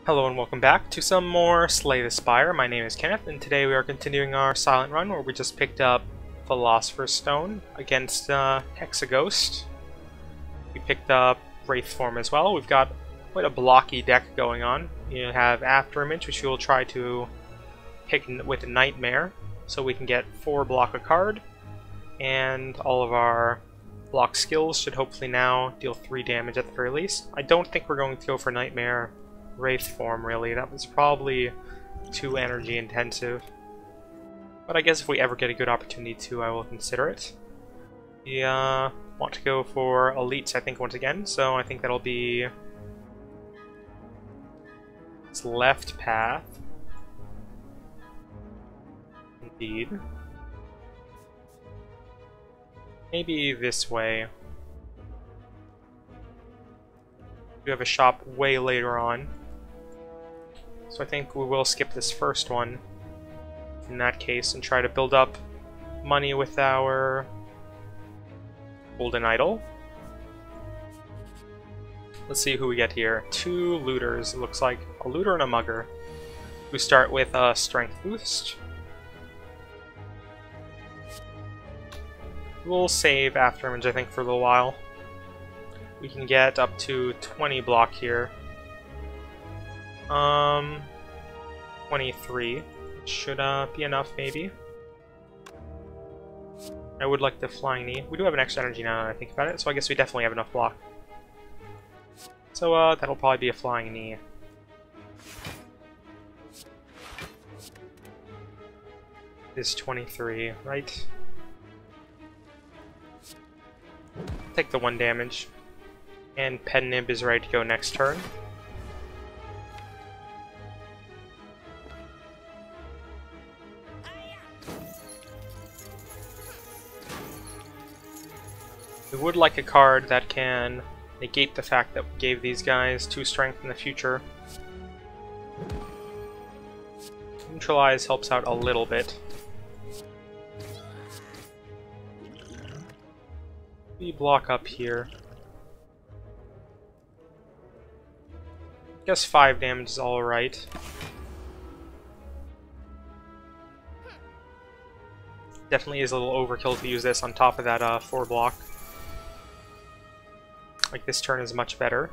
Hello and welcome back to some more Slay the Spire. My name is Kenneth, and today we are continuing our silent run where we just picked up Philosopher's Stone against Hexaghost. We picked up Wraith Form as well. We've got quite a blocky deck going on. You have Afterimage, which we will try to pick with Nightmare, so we can get 4 block a card, and all of our block skills should hopefully now deal 3 damage at the very least. I don't think we're going to go for Nightmare Wraith Form, really. That was probably too energy intensive. But I guess if we ever get a good opportunity to, I will consider it. We want to go for Elites, I think, once again, so I think that'll be its left path. Indeed. Maybe this way. We have a shop way later on. So I think we will skip this first one in that case and try to build up money with our golden idol. Let's see who we get here. 2 looters, it looks like. A looter and a mugger. We start with a strength boost. We'll save Afterimage, I think, for a little while. We can get up to 20 block here. 23 should be enough, maybe. I would like the Flying Knee. We do have an extra energy now that I think about it, so I guess we definitely have enough block. So that'll probably be a Flying Knee. This 23, right? Take the 1 damage. And Nib is ready to go next turn. We would like a card that can negate the fact that we gave these guys 2 strength in the future. Neutralize helps out a little bit. We block up here. I guess 5 damage is alright. Definitely is a little overkill to use this on top of that 4 block. Like, this turn is much better.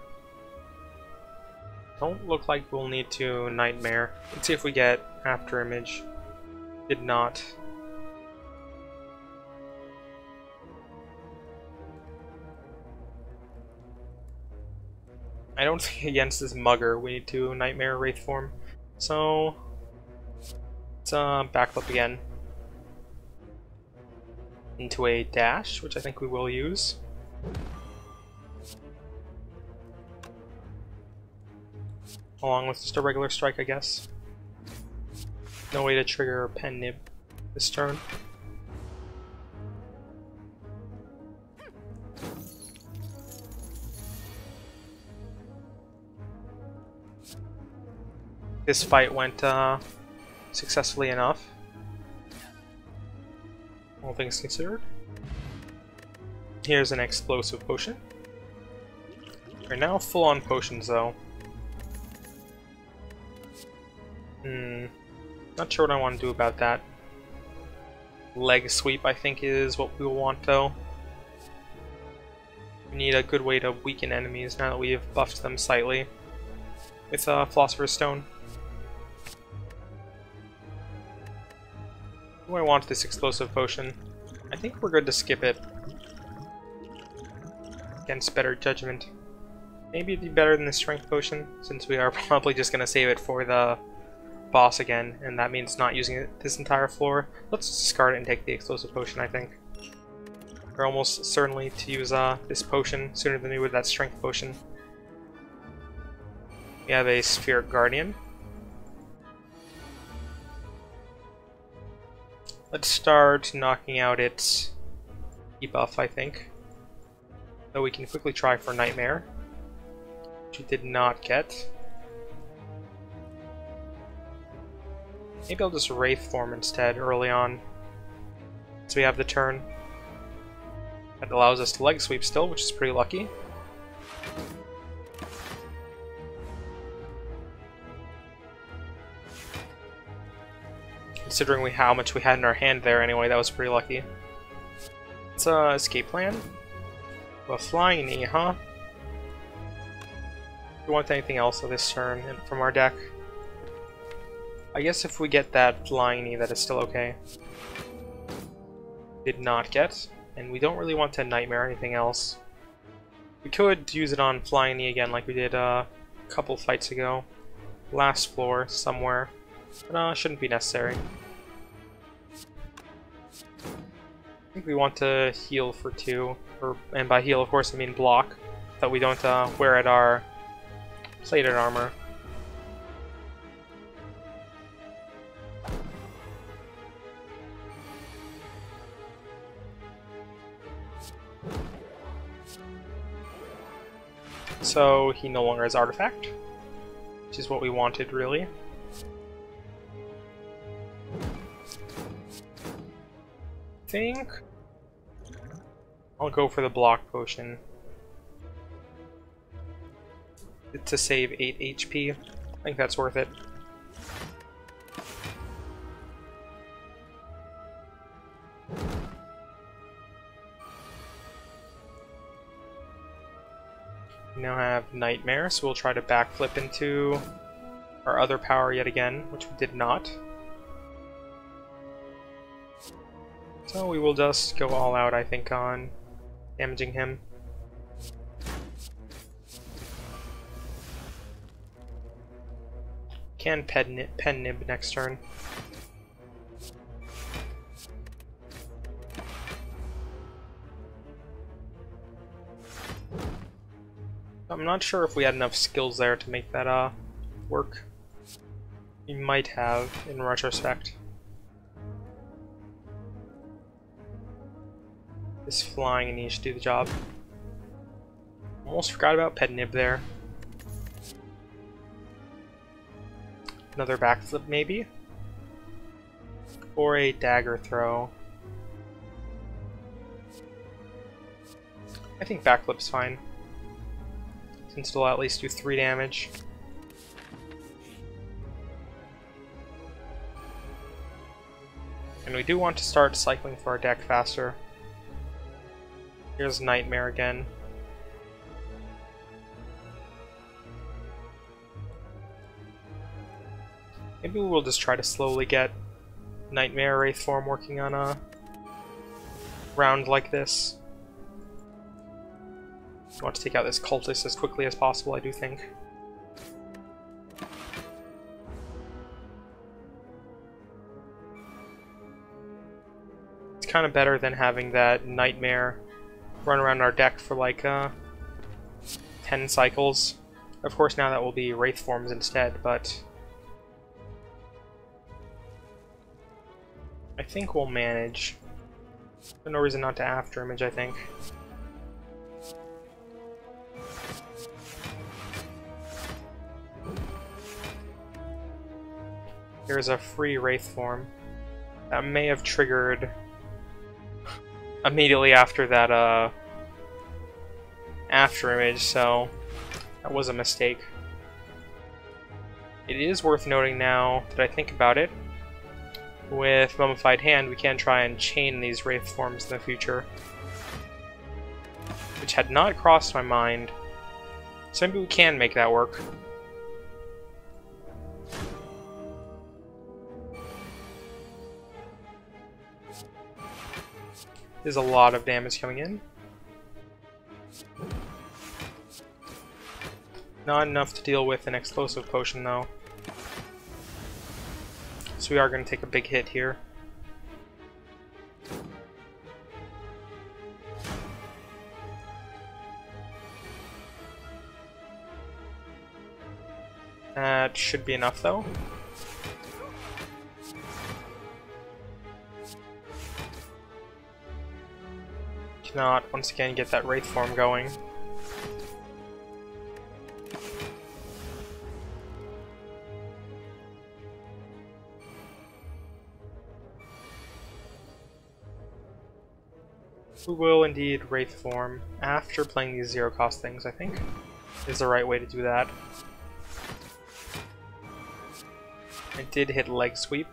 Don't look like we'll need to Nightmare. Let's see if we get Afterimage. Did not. I don't think against this mugger we need to Nightmare Wraith Form. So let's back up again into a dash, which I think we will use. Along with just a regular strike, I guess. No way to trigger Nib this turn. This fight went successfully enough, all things considered. Here's an explosive potion. We're now full on potions, though. Not sure what I want to do about that. Leg sweep, I think, is what we will want, though. We need a good way to weaken enemies now that we have buffed them slightly with Philosopher's Stone. Do I want this explosive potion? I think we're good to skip it against better judgment. Maybe it'd be better than the strength potion, since we are probably just going to save it for the boss again, and that means not using it this entire floor. Let's discard it and take the explosive potion, I think. We're almost certainly to use this potion sooner than we would that strength potion. We have a Spirit Guardian. Let's start knocking out its debuff, I think. Though we can quickly try for Nightmare, which we did not get. Maybe I'll just Wraith Form instead early on, so we have the turn. That allows us to leg sweep still, which is pretty lucky. Considering how much we had in our hand there anyway, that was pretty lucky. It's a escape plan. A flying knee, huh? Do you want anything else of this turn from our deck? I guess if we get that flying knee, that is still okay. Did not get, and we don't really want to nightmare anything else. We could use it on flying knee again like we did a couple fights ago. Last floor, somewhere. But shouldn't be necessary. I think we want to heal for 2, and by heal of course I mean block, that we don't wear at our plated armor. So he no longer has artifact, which is what we wanted really. I think I'll go for the block potion to save 8 HP. I think that's worth it. We now have Nightmare, so we'll try to backflip into our other power yet again, which we did not. So we will just go all out, I think, on damaging him. Can pen nib next turn. I'm not sure if we had enough skills there to make that work. We might have, in retrospect. This flying needs to do the job. Almost forgot about pet nib there. Another backflip maybe? Or a dagger throw. I think backflip's fine. Since it'll at least do 3 damage. And we do want to start cycling for our deck faster. Here's Nightmare again. Maybe we'll just try to slowly get Nightmare Wraith form working on a round like this. I want to take out this cultist as quickly as possible, I do think. It's kind of better than having that Nightmare run around our deck for like 10 cycles. Of course now that will be Wraith forms instead, but I think we'll manage. There's no reason not to afterimage, I think. Here's a free Wraith form. That may have triggered immediately after that afterimage, so that was a mistake. It is worth noting now that I think about it, with Mummified Hand we can try and chain these Wraith forms in the future, which had not crossed my mind, so maybe we can make that work. There's a lot of damage coming in. Not enough to deal with an explosive potion though. So we are going to take a big hit here. That should be enough though. Cannot once again get that Wraith form going. We will indeed Wraith form after playing these 0-cost things, I think, is the right way to do that. I did hit leg sweep.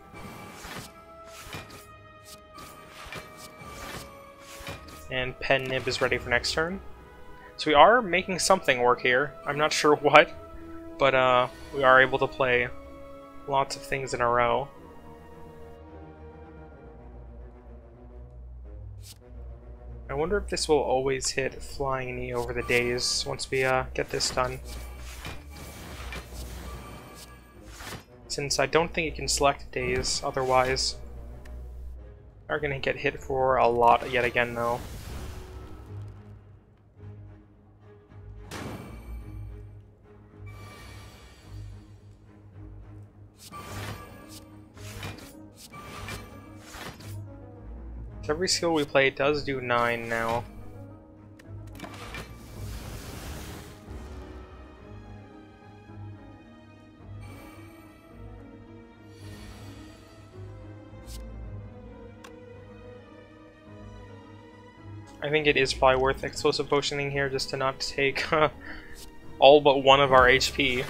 And Pen Nib is ready for next turn. So we are making something work here. I'm not sure what, but we are able to play lots of things in a row. I wonder if this will always hit Flying Knee over the days once we get this done. Since I don't think it can select days otherwise. We're going to get hit for a lot yet again though. Every skill we play does do 9 now. I think it is probably worth explosive potioning here just to not take all but 1 of our HP.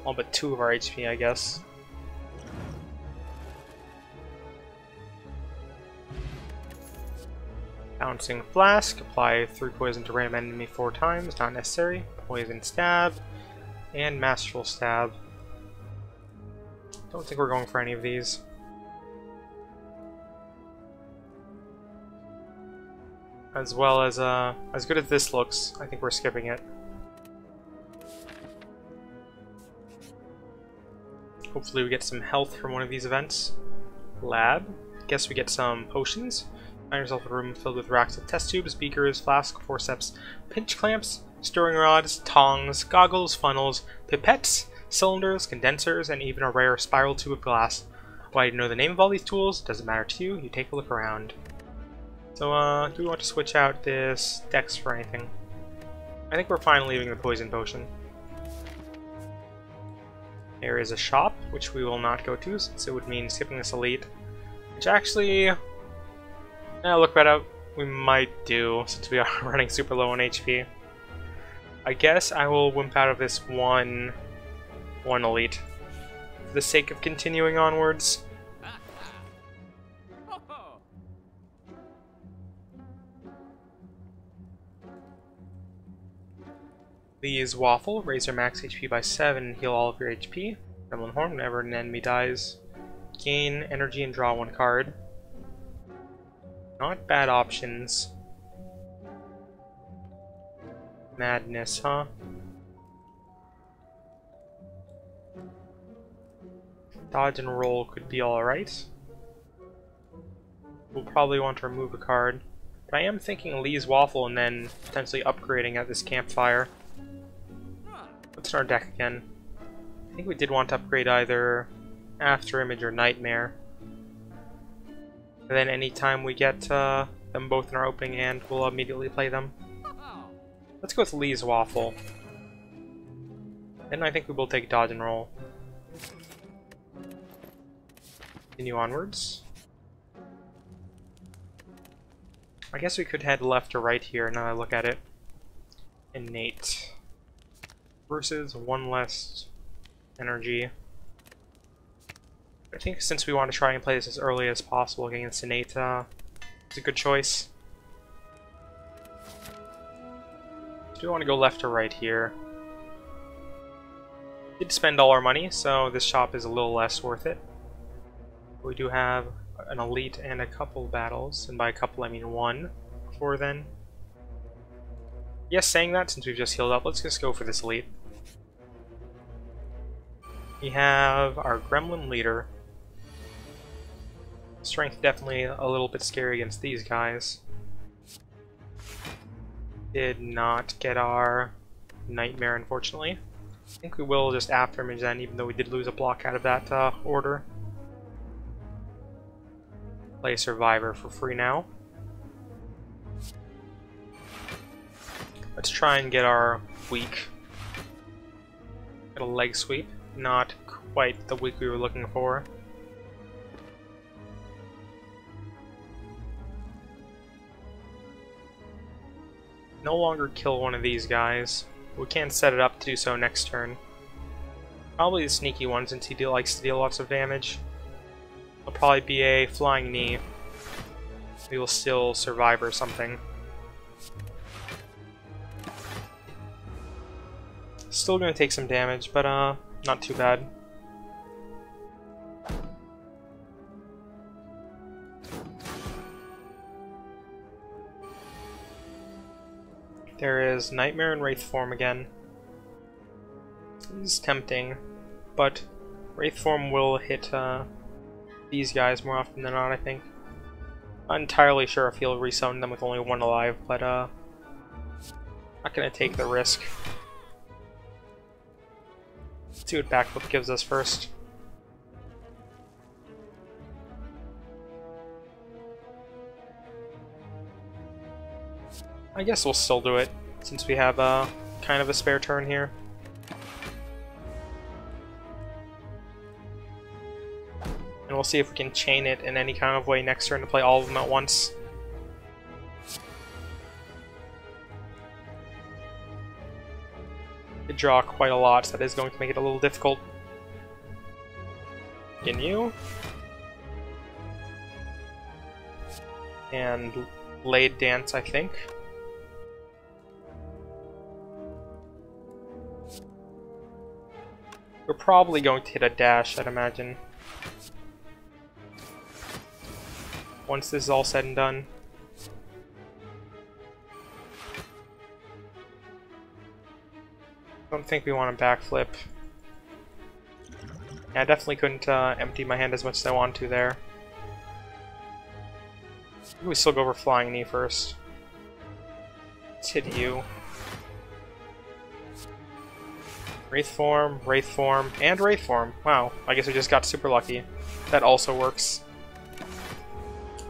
All but 2 of our HP, I guess. Bouncing Flask, apply 3 poison to random enemy 4 times, not necessary. Poison Stab, and Masterful Stab. Don't think we're going for any of these. As well as, as good as this looks, I think we're skipping it. Hopefully we get some health from one of these events. Lab. Guess we get some potions. Find yourself a room filled with racks of test tubes, beakers, flasks, forceps, pinch clamps, stirring rods, tongs, goggles, funnels, pipettes, cylinders, condensers, and even a rare spiral tube of glass. Why you know the name of all these tools doesn't matter to you. You take a look around. So, do we want to switch out this Dex for anything? I think we're fine leaving the poison potion. There is a shop, which we will not go to, since it would mean skipping this elite. Which actually, look that up, we might do, since we are running super low on HP. I guess I will wimp out of this one elite, for the sake of continuing onwards. These Waffle, raise your max HP by 7 and heal all of your HP. Gremlin Horn, whenever an enemy dies. Gain energy and draw 1 card. Not bad options. Madness, huh? Dodge and roll could be alright. We'll probably want to remove a card. But I am thinking Lee's Waffle and then potentially upgrading at this campfire. What's in our deck again? I think we did want to upgrade either After Image or Nightmare. And then anytime we get them both in our opening hand, we'll immediately play them. Let's go with Lee's Waffle. Then I think we will take Dodge and Roll. Continue onwards. I guess we could head left or right here now that I look at it. Innate. Versus 1 less energy. I think since we want to try and play this as early as possible against Innate, it's a good choice. Do we want to go left or right here? We did spend all our money, so this shop is a little less worth it. We do have an elite and a couple battles, and by a couple I mean 1 before then. Yes, saying that, since we've just healed up, let's just go for this elite. We have our Gremlin Leader. Strength definitely a little bit scary against these guys. Did not get our Nightmare, unfortunately. I think we will just After Image then, even though we did lose a block out of that order. Play Survivor for free now. Let's try and get our weak. Get a leg sweep. Not quite the weak we were looking for. No longer kill one of these guys. We can set it up to do so next turn. Probably the sneaky one since he likes to deal lots of damage. It'll probably be a Flying Knee. We will still survive or something. Still gonna take some damage, but not too bad. There is Nightmare and Wraith form again. This is tempting, but Wraith form will hit these guys more often than not, I think. Not entirely sure if he'll resummon them with only one alive, but not gonna take the risk. Let's see what backflip gives us first. I guess we'll still do it, since we have kind of a spare turn here. And we'll see if we can chain it in any kind of way next turn to play all of them at once. We draw quite a lot, so that is going to make it a little difficult. Again, you. And Blade Dance, I think. We're probably going to hit a dash, I'd imagine. Once this is all said and done. Don't think we want to backflip. Yeah, I definitely couldn't empty my hand as much as I wanted to there. We still go for Flying Knee first. Let's hit you. Wraith form, and Wraith form. Wow, I guess we just got super lucky. That also works.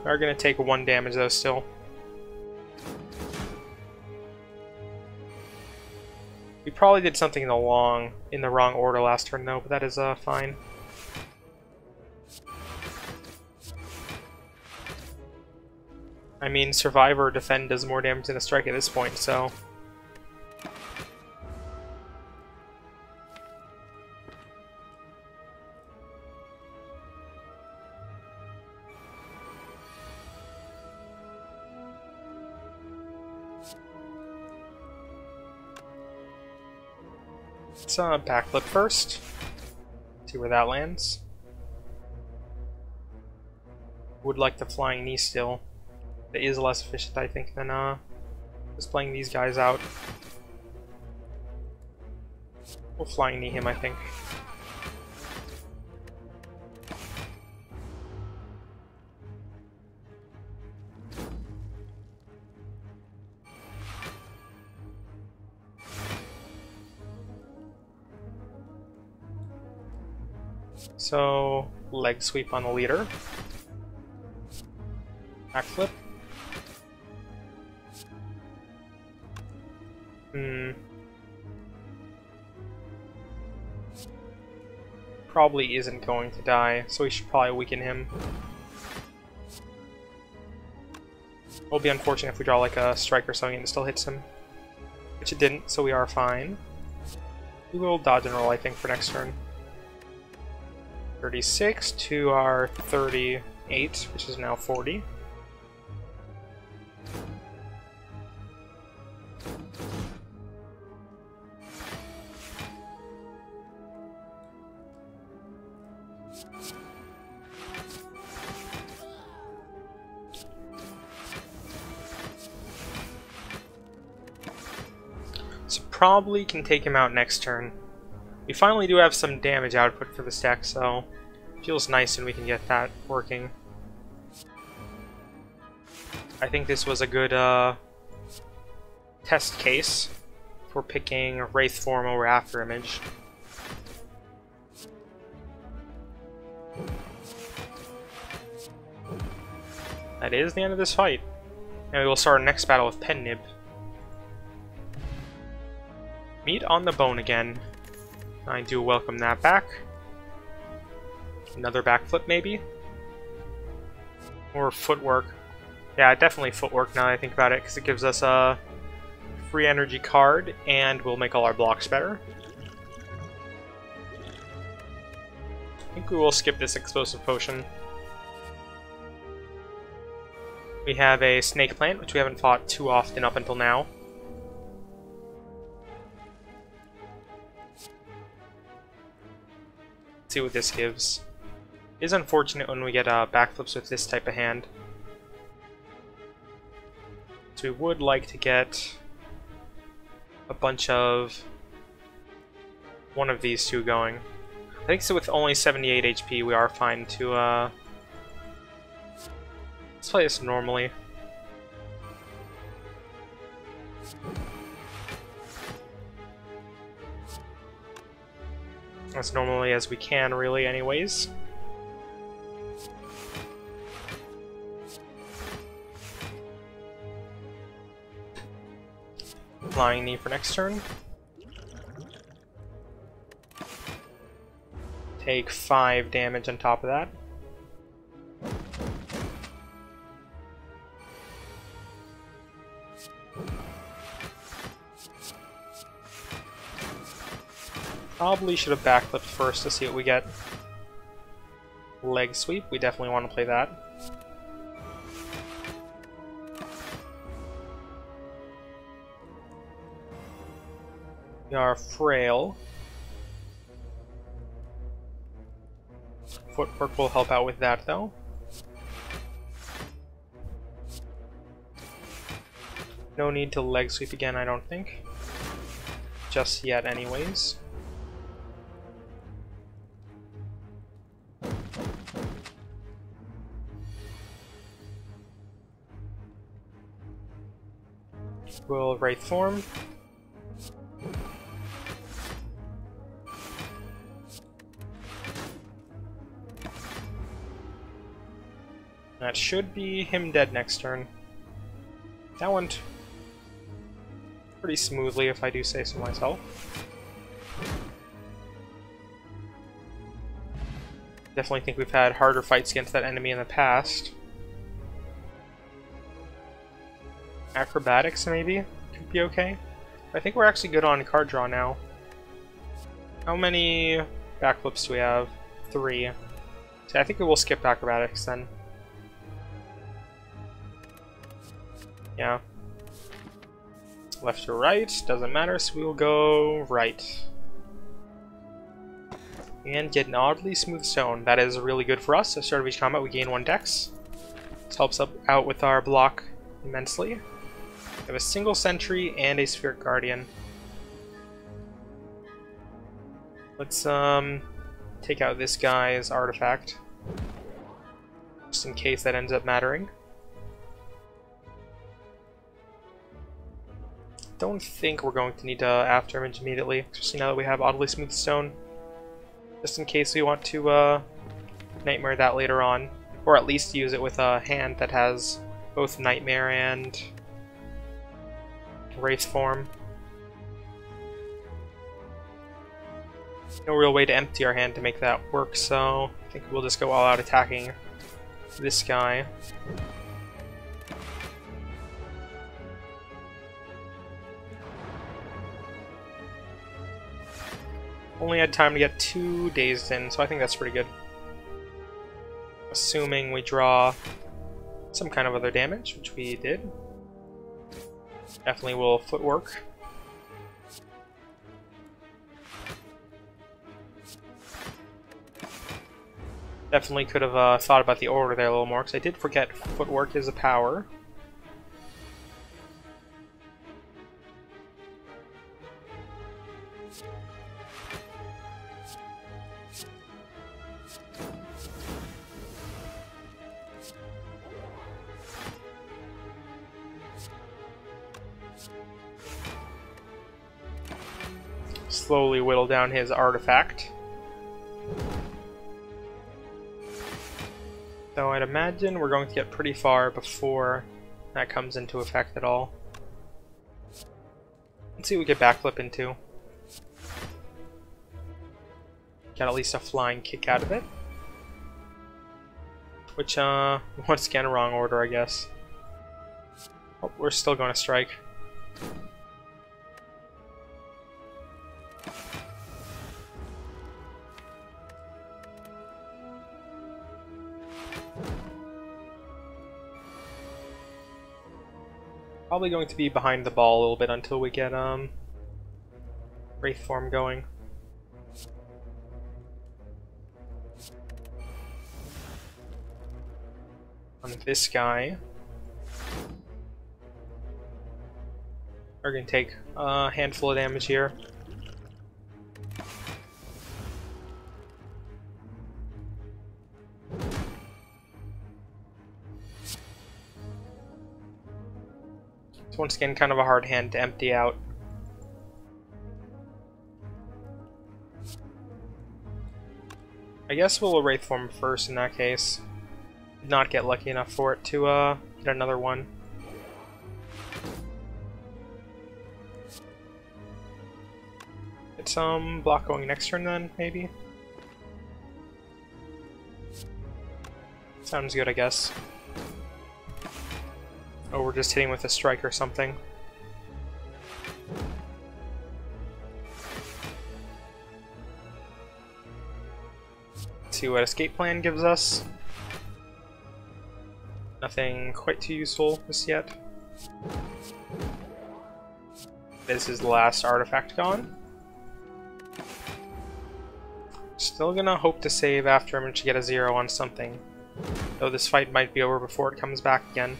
We are going to take 1 damage though still. We probably did something in the wrong order last turn though, but that is fine. I mean, Survive or Defend does more damage than a Strike at this point, so... Let's backflip first. See where that lands. Would like the Flying Knee still. It is less efficient, I think, than just playing these guys out. We'll Flying Knee him, I think. So, leg sweep on the leader. Backflip. Probably isn't going to die, so we should probably weaken him. It'll be unfortunate if we draw like a strike or something and it still hits him. Which it didn't, so we are fine. We will dodge and roll, I think, for next turn. 36 to our 38, which is now 40. So probably can take him out next turn. We finally do have some damage output for this deck, so it feels nice and we can get that working. I think this was a good test case for picking Wraith form over After Image. That is the end of this fight. And we will start our next battle with Pen Nib. Meat on the bone again. I do welcome that back. Another backflip, maybe? Or footwork. Yeah, definitely footwork now that I think about it, because it gives us a free energy card, and will make all our blocks better. I think we will skip this explosive potion. We have a snake plant, which we haven't fought too often up until now. see what this gives. It is unfortunate when we get backflips with this type of hand. So we would like to get a bunch of one of these two going. I think so with only 78 HP we are fine to let's play this normally. As normally as we can, really, anyways. Flying knee for next turn. Take 5 damage on top of that. Probably should have backflipped first to see what we get. Leg sweep, we definitely want to play that. We are frail. Footwork will help out with that though. No need to leg sweep again, I don't think. Just yet anyways. We'll Wraith form. That should be him dead next turn. That went pretty smoothly, if I do say so myself. Definitely think we've had harder fights against that enemy in the past. Acrobatics, maybe? Could be okay. I think we're actually good on card draw now. How many backflips do we have? 3. So I think we will skip acrobatics then. Yeah. Left to right, doesn't matter, so we will go right. And get an oddly smooth stone. That is really good for us. At the start of each combat, we gain 1 dex. This helps out with our block immensely. We have a single sentry and a Spirit Guardian. Let's take out this guy's artifact, just in case that ends up mattering. Don't think we're going to need to afterimage immediately, especially now that we have oddly smooth stone. Just in case we want to nightmare that later on, or at least use it with a hand that has both nightmare and Wraith form. No real way to empty our hand to make that work, so I think we'll just go all out attacking this guy. Only had time to get 2 dazed in, so I think that's pretty good. Assuming we draw some kind of other damage, which we did. Definitely will footwork. Definitely could have thought about the order there a little more, because I did forget footwork is a power. Slowly whittle down his artifact. Though I'd imagine we're going to get pretty far before that comes into effect at all. Let's see what we get backflip into. Got at least a flying kick out of it. Which, once again, wrong order, I guess. Oh, we're still going to strike. Probably going to be behind the ball a little bit until we get Wraith form going. on this guy. We're gonna take a handful of damage here. So once again, kind of a hard hand to empty out. I guess we'll Wraith Form first in that case. Did not get lucky enough for it to get another one. Get some block going next turn then, maybe? Sounds good, I guess. Oh, we're just hitting with a strike or something. Let's see what escape plan gives us. Nothing quite too useful just yet. This is the last artifact gone. Still gonna hope to save after him to get a 0 on something. Though this fight might be over before it comes back again.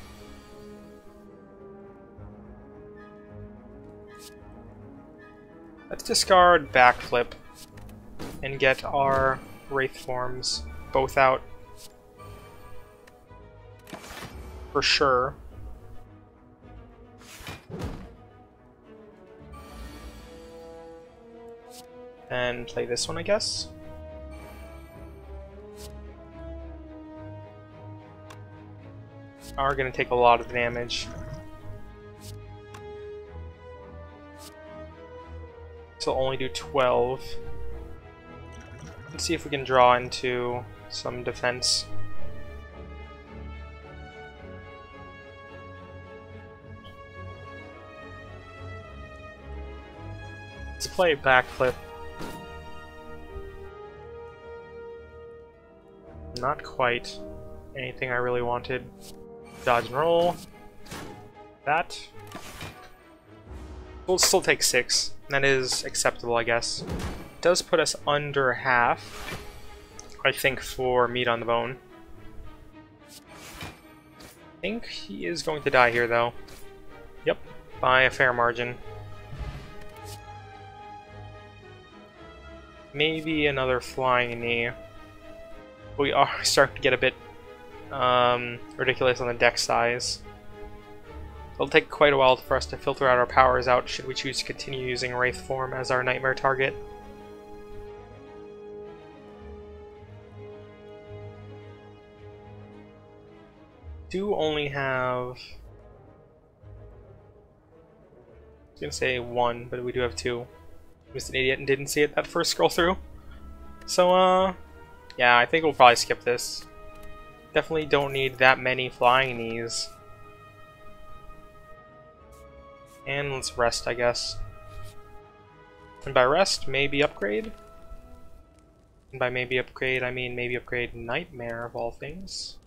Let's discard Backflip and get our Wraith Forms both out. For sure. And play this one, I guess. Are going to take a lot of damage. So only do 12. Let's see if we can draw into some defense. Let's play Backflip. Not quite anything I really wanted. Dodge and roll. That. We'll still take 6. That is acceptable, I guess. Does put us under half, I think, for meat on the bone. I think he is going to die here, though. Yep, by a fair margin. Maybe another flying knee. We are starting to get a bit ridiculous on the deck size. It'll take quite a while for us to filter out our powers out should we choose to continue using Wraith Form as our nightmare target. Do only have... I was gonna say 1, but we do have 2. I'm just an idiot and didn't see it that first scroll through. So, yeah, I think we'll probably skip this. Definitely don't need that many flying knees. And let's rest, I guess. And by rest, maybe upgrade? And by maybe upgrade, I mean maybe upgrade Nightmare of all things.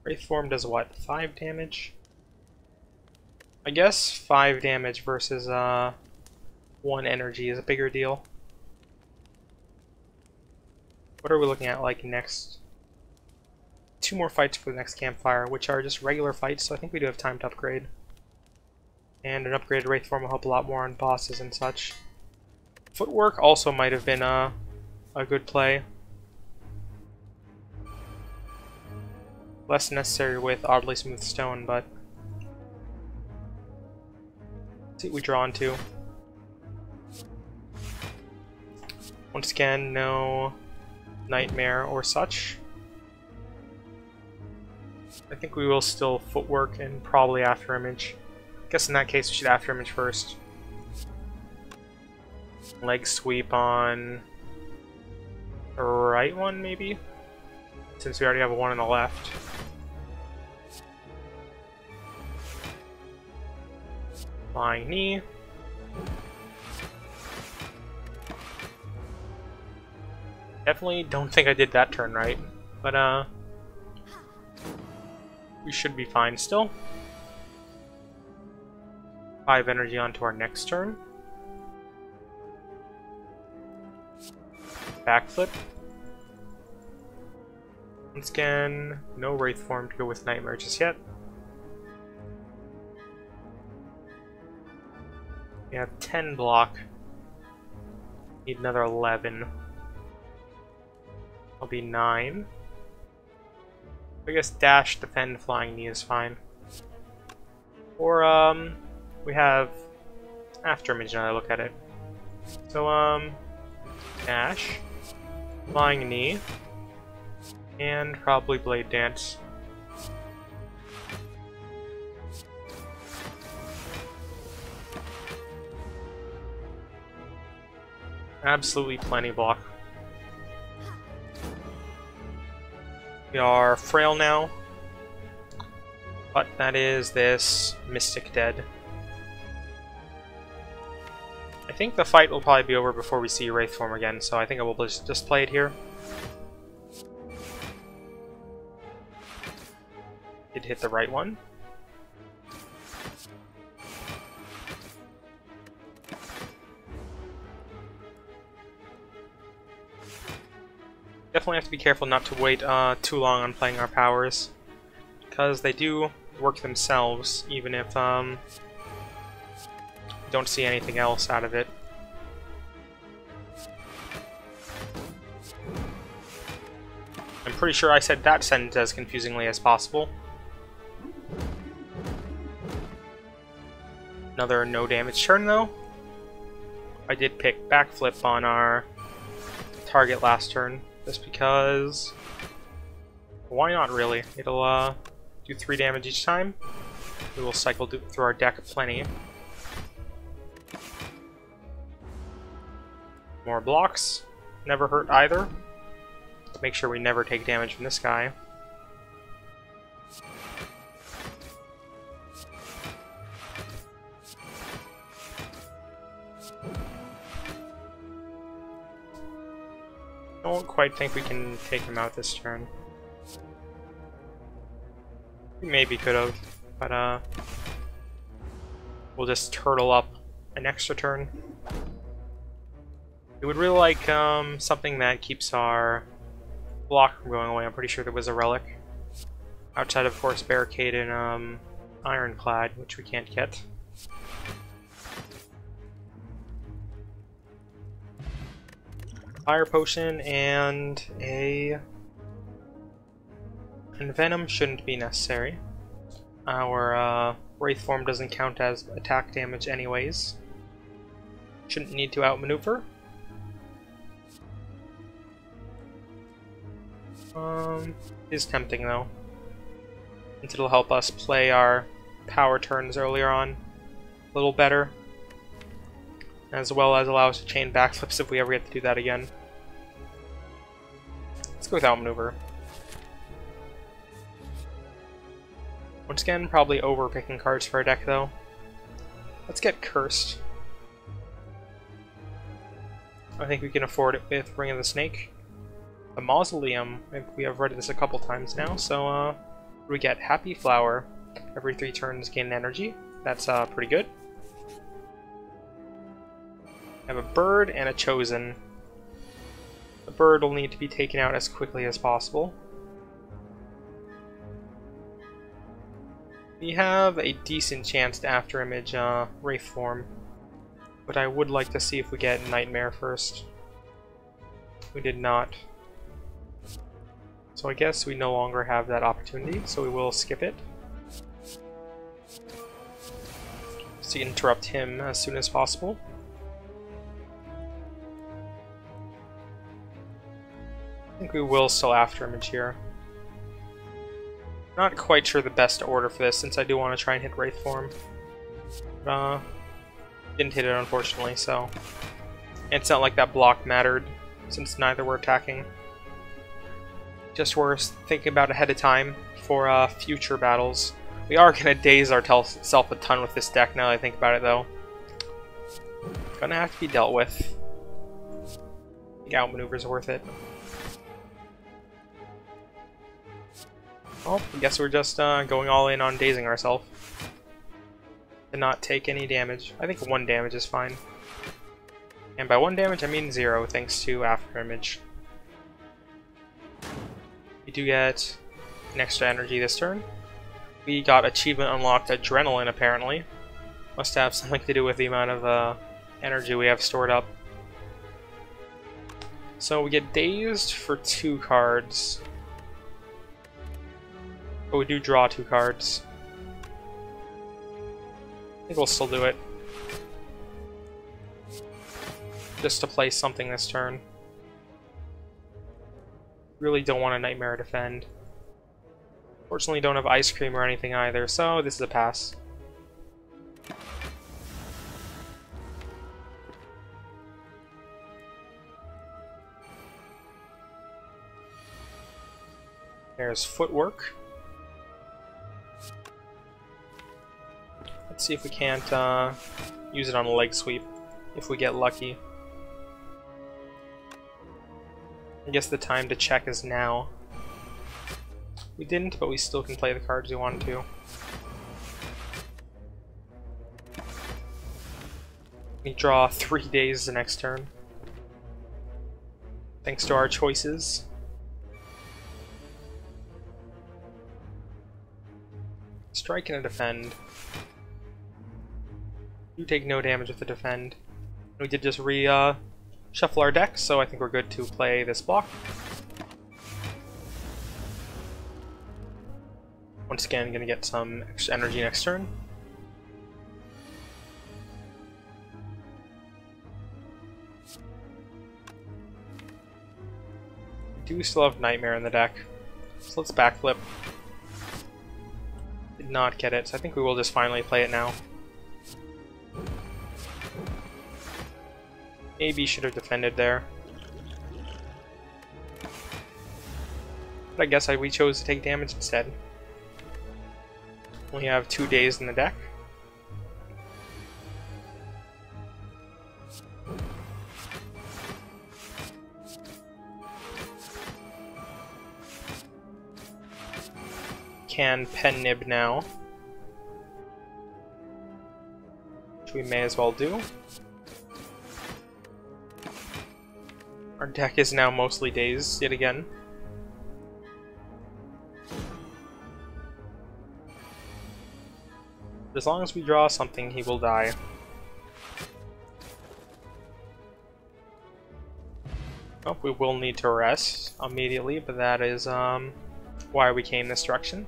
Wraith Form does what? 5 damage? I guess 5 damage versus 1 energy is a bigger deal. What are we looking at like next? 2 more fights for the next campfire, which are just regular fights, so I think we do have time to upgrade. And an upgraded Wraith Form will help a lot more on bosses and such. Footwork also might have been a good play. Less necessary with Oddly Smooth Stone, but... Let's see what we draw into. Once again, no Nightmare or such. I think we will still Footwork and probably After Image. Guess in that case we should After Image first. Leg sweep on the right one, maybe? Since we already have a 1 on the left. Flying knee. Definitely don't think I did that turn right, but we should be fine still. 5 energy onto our next turn. Backflip. Once again, no Wraith form to go with Nightmare just yet. We have 10 block. Need another 11. I'll be 9. I guess dash, defend, flying knee is fine. Or we have after image now that I look at it. So dash, flying knee, and probably blade dance. Absolutely plenty block. We are frail now, but that is this Mystic Dead. I think the fight will probably be over before we see Wraith form again, so I think I will just play it here. Did hit the right one. Definitely have to be careful not to wait too long on playing our powers, because they do work themselves, even if don't see anything else out of it. I'm pretty sure I said that sentence as confusingly as possible. Another no damage turn though. I did pick backflip on our target last turn. Just because... why not, really? It'll do 3 damage each time. We will cycle through our deck plenty. More blocks. Never hurt either. Make sure we never take damage from this guy. Don't quite think we can take him out this turn. We maybe could have, but we'll just turtle up an extra turn. We would really like something that keeps our block from going away. I'm pretty sure there was a relic. Outside, of course, Barricade and Ironclad, which we can't get. Fire Potion and a Venom shouldn't be necessary. Our Wraith form doesn't count as attack damage anyways. Shouldn't need to outmaneuver. Is tempting though. Since it'll help us play our power turns earlier on a little better, as well as allow us to chain backflips if we ever get to do that again. Let's go with outmaneuver. Once again, probably over picking cards for our deck though. Let's get Cursed. I think we can afford it with Ring of the Snake. The Mausoleum, we have read this a couple times now, so we get Happy Flower. Every 3 turns gain energy. That's pretty good. I have a bird and a Chosen. The bird will need to be taken out as quickly as possible. We have a decent chance to after image Wraith form, but I would like to see if we get Nightmare first. We did not. So I guess we no longer have that opportunity, so we will skip it. To interrupt him as soon as possible. I think we will still after image here. Not quite sure the best order for this, since I do want to try and hit Wraith form. But, didn't hit it unfortunately, so... And it's not like that block mattered, since neither were attacking. Just worth thinking about ahead of time for future battles. We are going to daze ourselves a ton with this deck now that I think about it though. Gonna have to be dealt with. I think outmaneuvers are worth it. Oh, I guess we're just going all in on dazing ourselves. To not take any damage. I think 1 damage is fine. And by 1 damage I mean 0, thanks to after image. We do get an extra energy this turn. We got achievement unlocked Adrenaline, apparently. Must have something to do with the amount of energy we have stored up. So we get Dazed for 2 cards. But we do draw 2 cards. I think we'll still do it. Just to play something this turn. Really don't want a Nightmare defend. Fortunately, don't have Ice Cream or anything either, so this is a pass. There's Footwork. Let's see if we can't use it on a leg sweep, if we get lucky. I guess the time to check is now. We didn't, but we still can play the cards we want to. We draw 3 days the next turn. Thanks to our choices. Strike and a defend. You take no damage with the defend. We did just shuffle our deck, so I think we're good to play this block. Once again, gonna get some extra energy next turn. We do still have Nightmare in the deck, so let's backflip. Did not get it, so I think we will just finally play it now. Maybe should have defended there. But I guess we chose to take damage instead. We have 2 days in the deck. Can Pen Nib now, which we may as well do. Our deck is now mostly dazed yet again. As long as we draw something, he will die. Oh, we will need to rest immediately, but that is why we came this direction.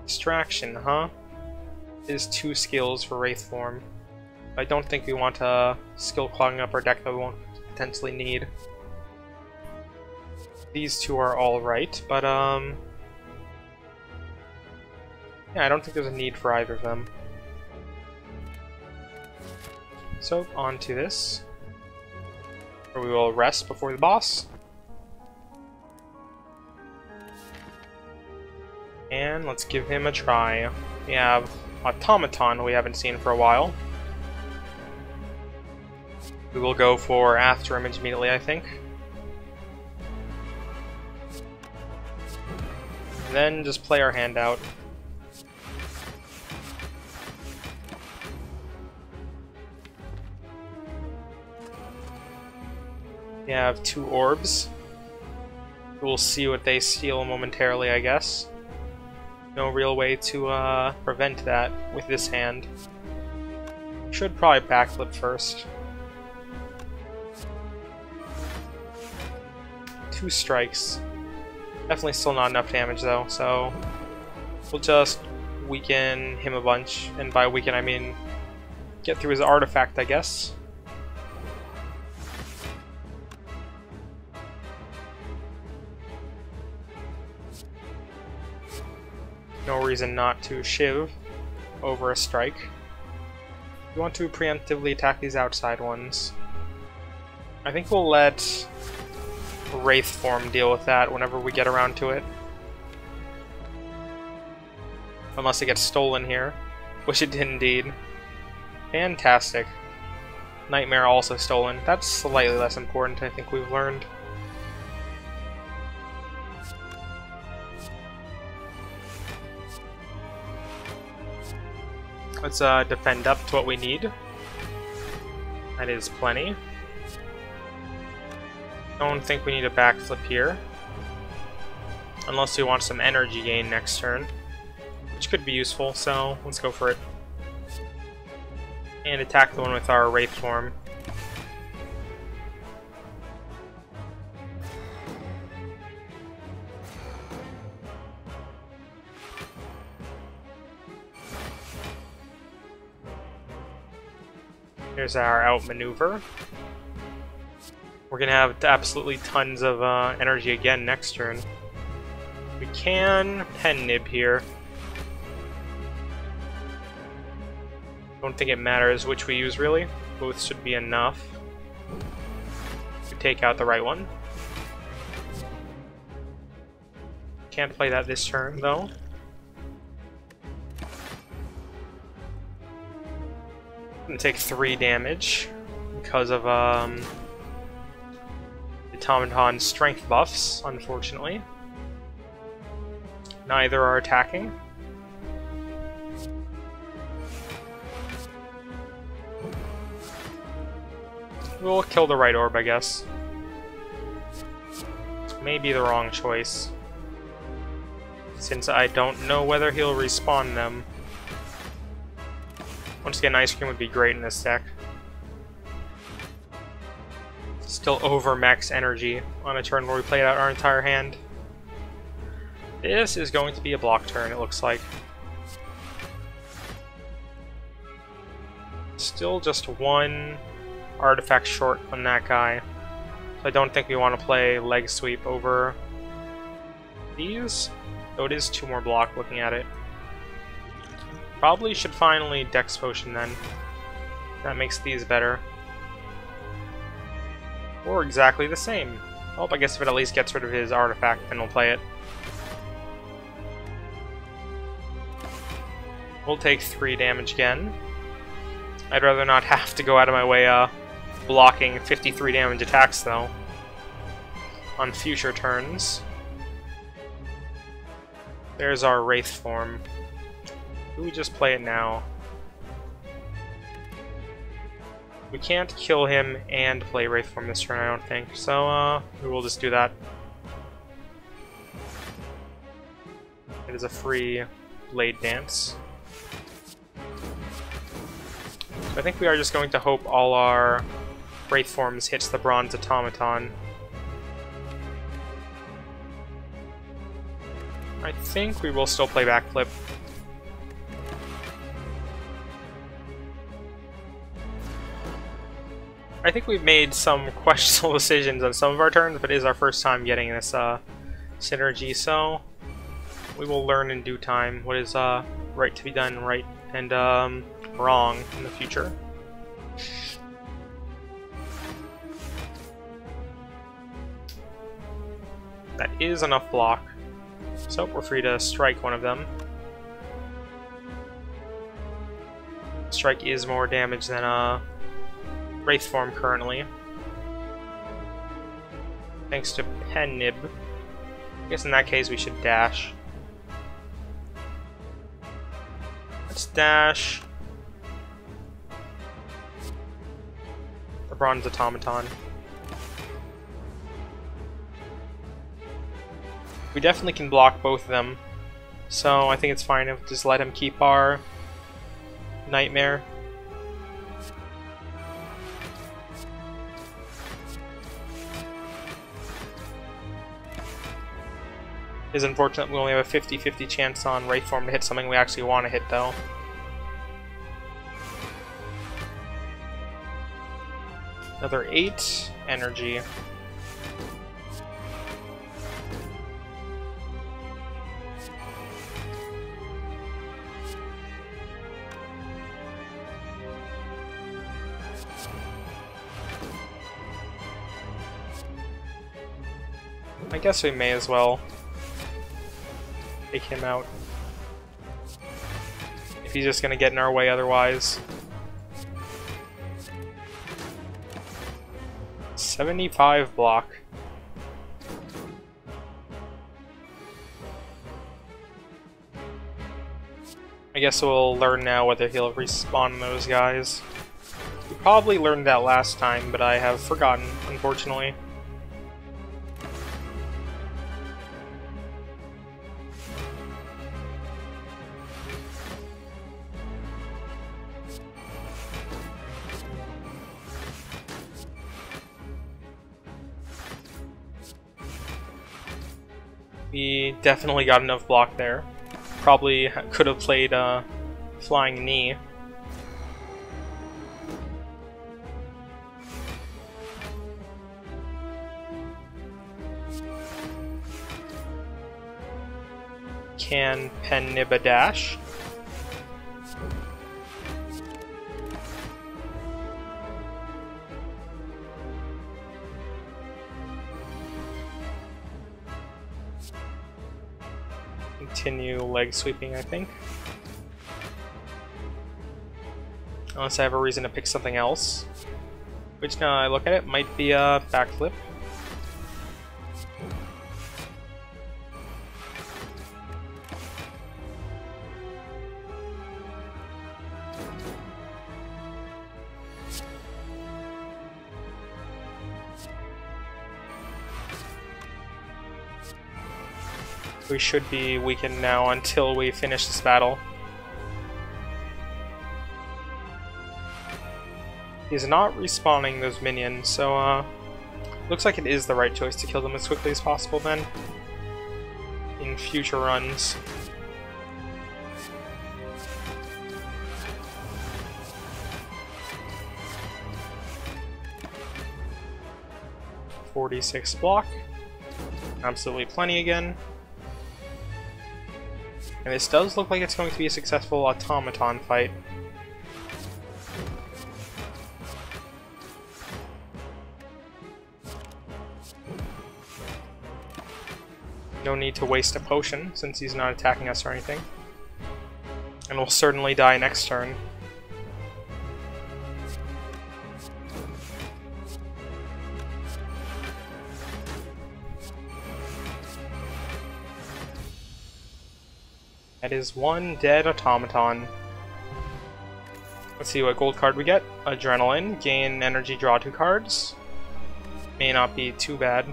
Distraction, huh? Is 2 skills for Wraith form. I don't think we want skill clogging up our deck that we won't potentially need. These 2 are alright, but yeah, I don't think there's a need for either of them. So, on to this, where we will rest before the boss. And let's give him a try. We have Automaton we haven't seen for a while. We will go for After Image immediately, I think. And then just play our hand out. We have 2 orbs. We'll see what they steal momentarily, I guess. No real way to prevent that with this hand. Should probably backflip first. 2 strikes. Definitely still not enough damage though, so we'll just weaken him a bunch, and by weaken I mean get through his artifact, I guess. No reason not to Shiv over a strike. We want to preemptively attack these outside ones. I think we'll let Wraith form deal with that whenever we get around to it. Unless it gets stolen here, which it did indeed. Fantastic. Nightmare also stolen. That's slightly less important, I think we've learned. Let's defend up to what we need. That is plenty. Don't think we need a backflip here. Unless we want some energy gain next turn. Which could be useful, so let's go for it. And attack the one with our Wraith form. Here's our outmaneuver. We're gonna have absolutely tons of energy again next turn. We can pen nib here. Don't think it matters which we use really. Both should be enough to take out the right one. Can't play that this turn though. Gonna take 3 damage because of the Automaton's strength buffs, unfortunately. Neither are attacking. We'll kill the right orb, I guess. Maybe the wrong choice, since I don't know whether he'll respawn them. Once again, Ice Cream would be great in this deck. Still over max energy on a turn where we played out our entire hand. This is going to be a block turn, it looks like. Still just 1 artifact short on that guy. So I don't think we want to play leg sweep over these. Though it is 2 more block looking at it. Probably should finally Dex Potion then. That makes these better. Or exactly the same. Oh, I guess if it at least gets rid of his artifact, then we'll play it. We'll take 3 damage again. I'd rather not have to go out of my way blocking 53 damage attacks, though, on future turns. There's our Wraith form. Do we just play it now? We can't kill him and play Wraith form this turn, I don't think. So, we will just do that. It is a free Blade Dance. So I think we are just going to hope all our Wraith forms hits the Bronze Automaton. I think we will still play backflip. I think we've made some questionable decisions on some of our turns, but it is our first time getting this synergy, so we will learn in due time what is right to be done right and wrong in the future. That is enough block, so we're free to strike one of them. Strike is more damage than Wraith form currently. Thanks to Pen Nib. I guess in that case we should dash. Let's dash the Bronze Automaton. We definitely can block both of them, so I think it's fine if we just let him keep our Nightmare. It is unfortunate we only have a 50-50 chance on Wraith form to hit something we actually want to hit, though. Another 8 energy. I guess we may as well take him out, if he's just gonna get in our way otherwise. 75 block. I guess we'll learn now whether he'll respawn those guys. We probably learned that last time, but I have forgotten, unfortunately. We definitely got enough block there. Probably could have played Flying Knee. Can Penniba dash? Continue leg sweeping, I think. Unless I have a reason to pick something else. Which, now I look at it, might be a backflip. We should be weakened now until we finish this battle. He's not respawning those minions, so looks like it is the right choice to kill them as quickly as possible then, in future runs. .46 block. Absolutely plenty again. And this does look like it's going to be a successful automaton fight. No need to waste a potion, since he's not attacking us or anything. And we'll certainly die next turn. That is one dead automaton. Let's see what gold card we get. Adrenaline. Gain energy, draw 2 cards. May not be too bad.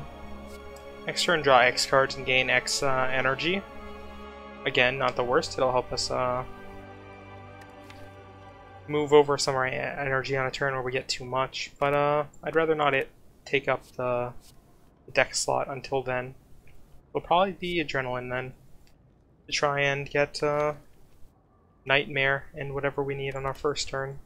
Next turn, draw X cards and gain X energy. Again, not the worst. It'll help us move over some of our energy on a turn where we get too much. But I'd rather not take up the deck slot until then. It'll probably be Adrenaline then, to try and get Nightmare and whatever we need on our first turn.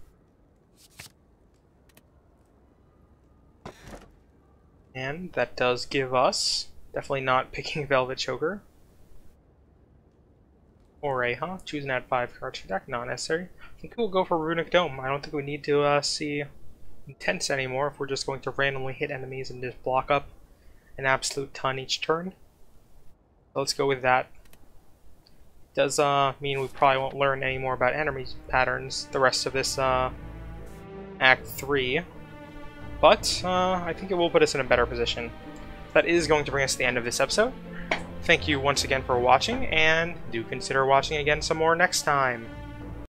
And that does give us, definitely not picking Velvet Choker. Or a, choose and add 5 cards to deck, not necessary. I think we'll go for Runic Dome. I don't think we need to see Intense anymore if we're just going to randomly hit enemies and just block up an absolute ton each turn. So let's go with that. Does mean we probably won't learn any more about enemy patterns the rest of this Act 3. But I think it will put us in a better position. That is going to bring us to the end of this episode. Thank you once again for watching, and do consider watching again some more next time.